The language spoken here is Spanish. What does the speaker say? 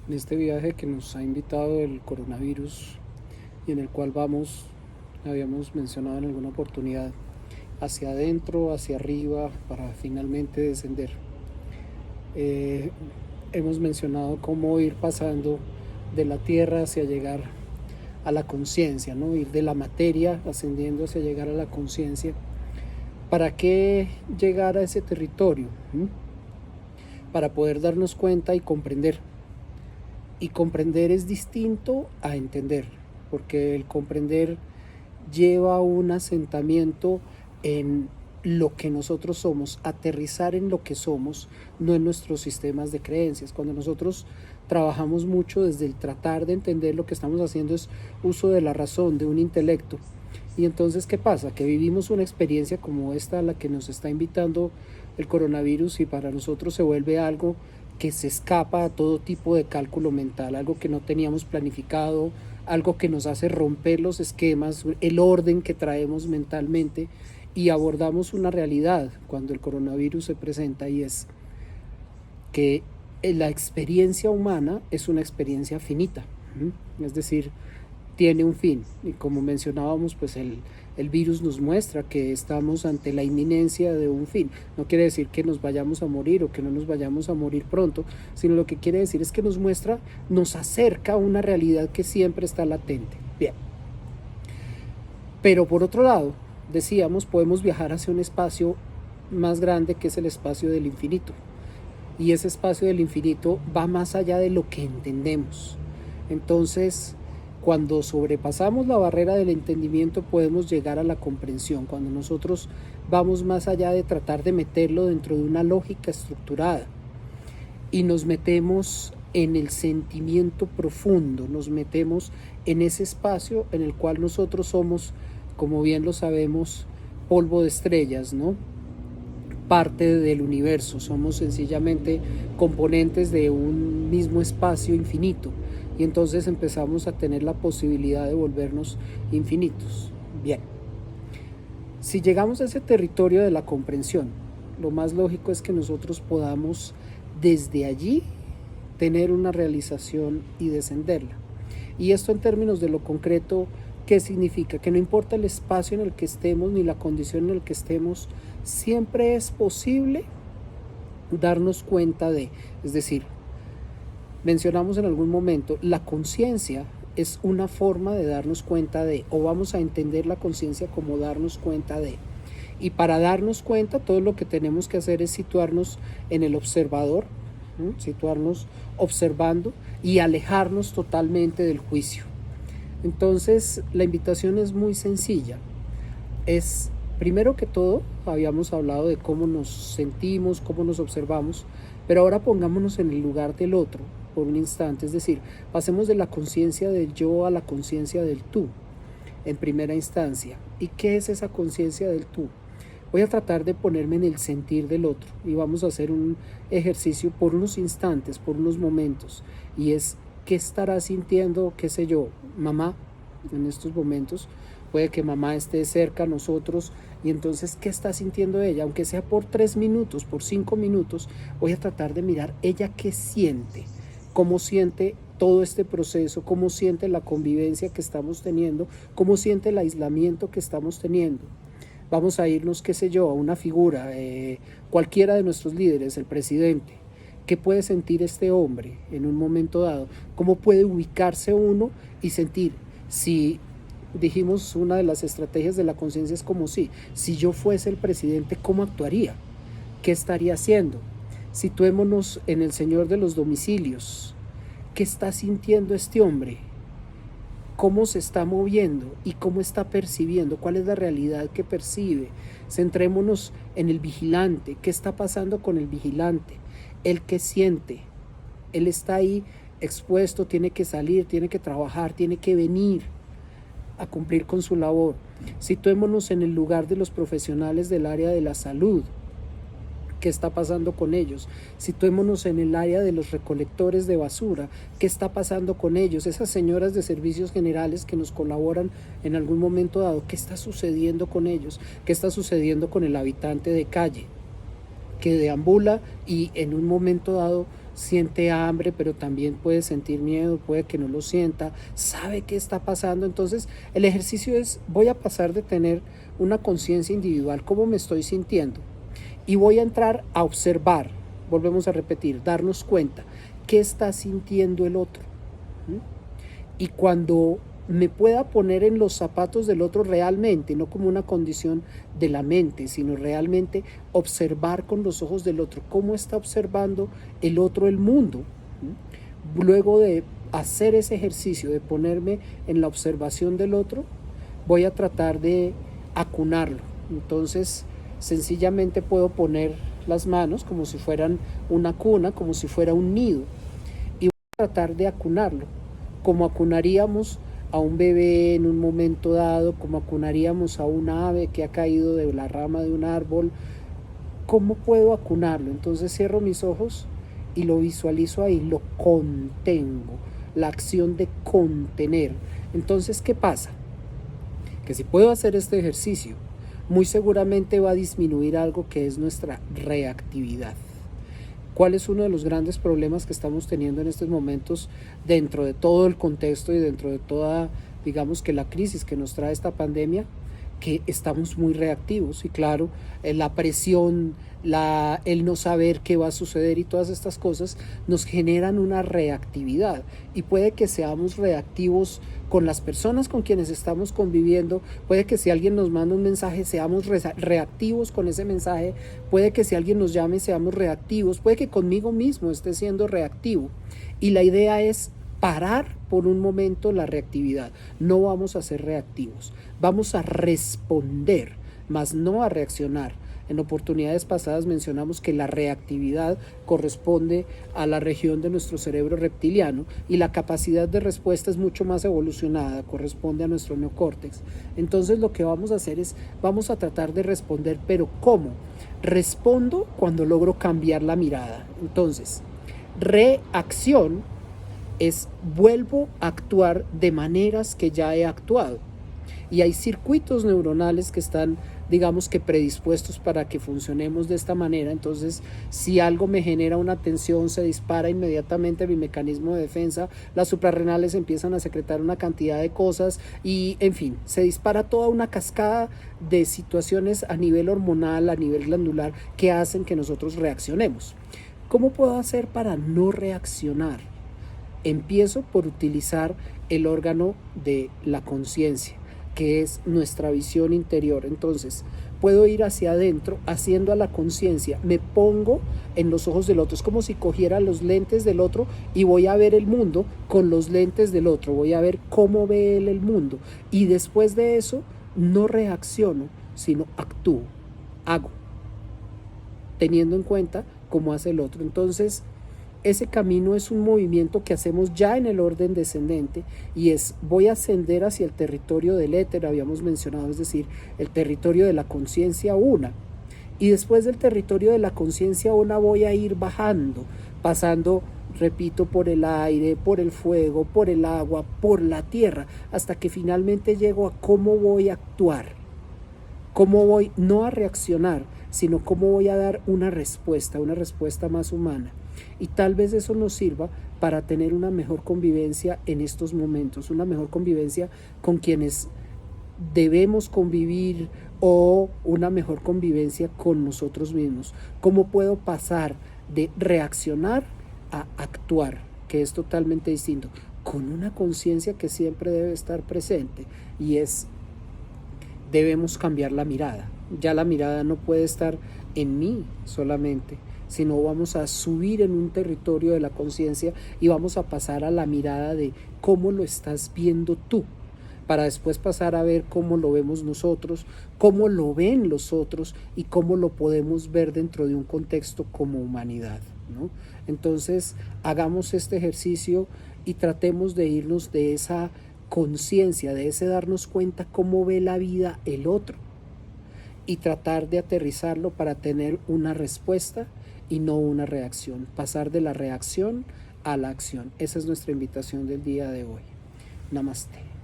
en este viaje que nos ha invitado el coronavirus y en el cual habíamos mencionado en alguna oportunidad, hacia adentro, hacia arriba, para finalmente descender. Eh, Hemos mencionado cómo ir pasando de la tierra hacia llegar a la conciencia, ¿no? Ir de la materia ascendiendo hacia llegar a la conciencia. ¿Para qué llegar a ese territorio? Para poder darnos cuenta y comprender. Y comprender es distinto a entender, porque el comprender lleva un asentamiento en lo que nosotros somos, aterrizar en lo que somos, no en nuestros sistemas de creencias. Cuando nosotros trabajamos mucho desde el tratar de entender, lo que estamos haciendo es uso de la razón, de un intelecto. Y entonces, ¿qué pasa? Que vivimos una experiencia como esta a la que nos está invitando el coronavirus, y para nosotros se vuelve algo que se escapa a todo tipo de cálculo mental, algo que no teníamos planificado, algo que nos hace romper los esquemas, el orden que traemos mentalmente, y abordamos una realidad cuando el coronavirus se presenta, y es que la experiencia humana es una experiencia finita, es decir, tiene un fin, y como mencionábamos, pues el virus nos muestra que estamos ante la inminencia de un fin. No quiere decir que nos vayamos a morir o que no nos vayamos a morir pronto, sino lo que quiere decir es que nos acerca a una realidad que siempre está latente. Bien. Pero por otro lado, decíamos, podemos viajar hacia un espacio más grande, que es el espacio del infinito. Y ese espacio del infinito va más allá de lo que entendemos. Entonces, cuando sobrepasamos la barrera del entendimiento, podemos llegar a la comprensión. Cuando nosotros vamos más allá de tratar de meterlo dentro de una lógica estructurada y nos metemos en el sentimiento profundo, nos metemos en ese espacio en el cual nosotros somos, como bien lo sabemos, polvo de estrellas, ¿no? Parte del universo, somos sencillamente componentes de un mismo espacio infinito, y entonces empezamos a tener la posibilidad de volvernos infinitos. Bien, si llegamos a ese territorio de la comprensión, lo más lógico es que nosotros podamos desde allí tener una realización y descenderla. Y esto, en términos de lo concreto, ¿qué significa? Que no importa el espacio en el que estemos ni la condición en la que estemos, siempre es posible darnos cuenta de, es decir, mencionamos en algún momento, la conciencia es una forma de darnos cuenta de, o vamos a entender la conciencia como darnos cuenta de. Y para darnos cuenta, todo lo que tenemos que hacer es situarnos en el observador, situarnos observando y alejarnos totalmente del juicio. Entonces, la invitación es muy sencilla. Es, primero que todo, habíamos hablado de cómo nos sentimos, cómo nos observamos, pero ahora pongámonos en el lugar del otro por un instante, es decir, pasemos de la conciencia del yo a la conciencia del tú, en primera instancia. ¿Y qué es esa conciencia del tú? Voy a tratar de ponerme en el sentir del otro, y vamos a hacer un ejercicio por unos instantes, por unos momentos, y es, ¿qué estará sintiendo, qué sé yo, mamá en estos momentos? Puede que mamá esté cerca a nosotros, y entonces, ¿qué está sintiendo ella? Aunque sea por 3 minutos, por 5 minutos, voy a tratar de mirar ella qué siente, cómo siente todo este proceso, cómo siente la convivencia que estamos teniendo, cómo siente el aislamiento que estamos teniendo. Vamos a irnos, qué sé yo, a una figura, cualquiera de nuestros líderes, el presidente. ¿Qué puede sentir este hombre en un momento dado? ¿Cómo puede ubicarse uno y sentir? Si dijimos, una de las estrategias de la conciencia es como si yo fuese el presidente, ¿cómo actuaría? ¿Qué estaría haciendo? Situémonos en el Señor de los domicilios. ¿Qué está sintiendo este hombre? ¿Cómo se está moviendo y cómo está percibiendo? ¿Cuál es la realidad que percibe? Centrémonos en el vigilante. ¿Qué está pasando con el vigilante? ¿El qué siente? Él está ahí expuesto, tiene que salir, tiene que trabajar, tiene que venir a cumplir con su labor. Situémonos en el lugar de los profesionales del área de la salud. ¿Qué está pasando con ellos? Situémonos en el área de los recolectores de basura. ¿Qué está pasando con ellos? Esas señoras de servicios generales que nos colaboran en algún momento dado, ¿qué está sucediendo con ellos? ¿Qué está sucediendo con el habitante de calle que deambula y en un momento dado siente hambre, pero también puede sentir miedo, puede que no lo sienta, sabe qué está pasando. Entonces, el ejercicio es, voy a pasar de tener una conciencia individual, cómo me estoy sintiendo, y voy a entrar a observar, volvemos a repetir, darnos cuenta, qué está sintiendo el otro. Y cuando me pueda poner en los zapatos del otro realmente, no como una condición de la mente, sino realmente observar con los ojos del otro, cómo está observando el otro el mundo. Luego de hacer ese ejercicio, de ponerme en la observación del otro, voy a tratar de acunarlo. Entonces, sencillamente puedo poner las manos como si fueran una cuna, como si fuera un nido, y voy a tratar de acunarlo, como acunaríamos a un bebé en un momento dado, como acunaríamos a un ave que ha caído de la rama de un árbol. ¿Cómo puedo acunarlo? Entonces cierro mis ojos y lo visualizo ahí, lo contengo, la acción de contener. Entonces, ¿qué pasa? Que si puedo hacer este ejercicio, muy seguramente va a disminuir algo que es nuestra reactividad. ¿Cuál es uno de los grandes problemas que estamos teniendo en estos momentos dentro de todo el contexto y dentro de toda, digamos que la crisis que nos trae esta pandemia? Que estamos muy reactivos y claro, la presión, el no saber qué va a suceder y todas estas cosas nos generan una reactividad, y puede que seamos reactivos con las personas con quienes estamos conviviendo, puede que si alguien nos manda un mensaje seamos reactivos con ese mensaje, puede que si alguien nos llame seamos reactivos, puede que conmigo mismo esté siendo reactivo, y la idea es parar por un momento la reactividad. No vamos a ser reactivos, vamos a responder, más no a reaccionar. En oportunidades pasadas mencionamos que la reactividad corresponde a la región de nuestro cerebro reptiliano y la capacidad de respuesta es mucho más evolucionada, corresponde a nuestro neocórtex. Entonces lo que vamos a hacer es, vamos a tratar de responder, pero ¿cómo? Respondo cuando logro cambiar la mirada. Entonces, reacción es vuelvo a actuar de maneras que ya he actuado. Y hay circuitos neuronales que están, digamos que predispuestos para que funcionemos de esta manera. Entonces, si algo me genera una tensión, se dispara inmediatamente mi mecanismo de defensa, las suprarrenales empiezan a secretar una cantidad de cosas y, en fin, se dispara toda una cascada de situaciones a nivel hormonal, a nivel glandular, que hacen que nosotros reaccionemos. ¿Cómo puedo hacer para no reaccionar? Empiezo por utilizar el órgano de la conciencia, que es nuestra visión interior. Entonces, puedo ir hacia adentro, haciendo a la conciencia, me pongo en los ojos del otro. Es como si cogiera los lentes del otro y voy a ver el mundo con los lentes del otro. Voy a ver cómo ve él el mundo. Y después de eso, no reacciono, sino actúo, hago, teniendo en cuenta cómo hace el otro. Entonces, ese camino es un movimiento que hacemos ya en el orden descendente y es voy a ascender hacia el territorio del éter, habíamos mencionado, es decir, el territorio de la conciencia una. Y después del territorio de la conciencia una voy a ir bajando, pasando, repito, por el aire, por el fuego, por el agua, por la tierra, hasta que finalmente llego a cómo voy a actuar, cómo voy no a reaccionar, sino cómo voy a dar una respuesta más humana. Y tal vez eso nos sirva para tener una mejor convivencia en estos momentos, una mejor convivencia con quienes debemos convivir o una mejor convivencia con nosotros mismos. ¿Cómo puedo pasar de reaccionar a actuar? Que es totalmente distinto, con una conciencia que siempre debe estar presente, y es, debemos cambiar la mirada. Ya la mirada no puede estar en mí solamente, sino vamos a subir en un territorio de la conciencia y vamos a pasar a la mirada de cómo lo estás viendo tú, para después pasar a ver cómo lo vemos nosotros, cómo lo ven los otros y cómo lo podemos ver dentro de un contexto como humanidad, ¿no? Entonces, hagamos este ejercicio y tratemos de irnos de esa conciencia, de ese darnos cuenta cómo ve la vida el otro, y tratar de aterrizarlo para tener una respuesta y no una reacción, pasar de la reacción a la acción. Esa es nuestra invitación del día de hoy. Namaste.